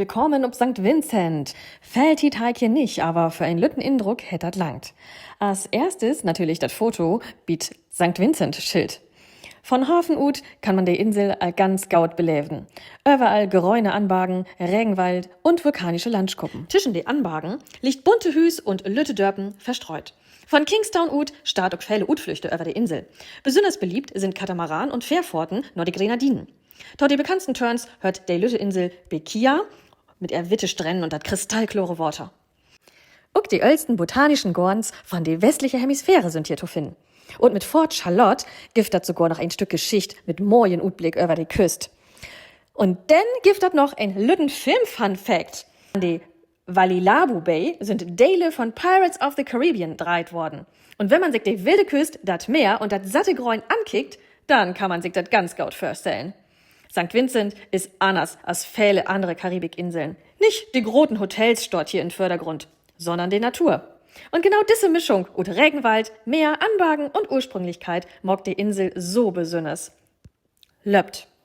Willkommen ob St. Vincent. Fällt die Teig hier nicht, aber für einen lütten Indruck hätt dat langt. Als erstes natürlich das Foto mit St. Vincent-Schild. Von Hafen ut kann man die Insel all ganz gaut beleven. Überall Geräune Anbagen, Regenwald und vulkanische Landschuppen. Zwischen die Anbagen liegt bunte Hüs und lütte Dörpen verstreut. Von Kingstown ut start auch viele Utflüchte über die Insel. Besonders beliebt sind Katamaran und Fährforten nur die Grenadinen. Dort die bekanntesten Turns hört die lütte Insel Bekia mit ihr witte Stränden und dat kristallklore Water. Auch die ältesten botanischen Gorns von der westlichen Hemisphäre sind hier zu finden. Und mit Fort Charlotte gibt dat sogar noch ein Stück Geschichte mit mojen Utblick über die Küste. Und dann gibt dat noch ein lütten Film-Fun-Fact. An die Walilabu Bay sind Teile von Pirates of the Caribbean dreit worden. Und wenn man sich die wilde Küste, dat Meer und dat satte Gräun ankickt, dann kann man sich dat ganz gaut vorstellen. St. Vincent ist anders als viele andere Karibikinseln. Nicht die großen Hotels dort hier im Vordergrund, sondern die Natur. Und genau diese Mischung ut Regenwald, Meer, Anbagen und Ursprünglichkeit mag die Insel so besonders. Löbt.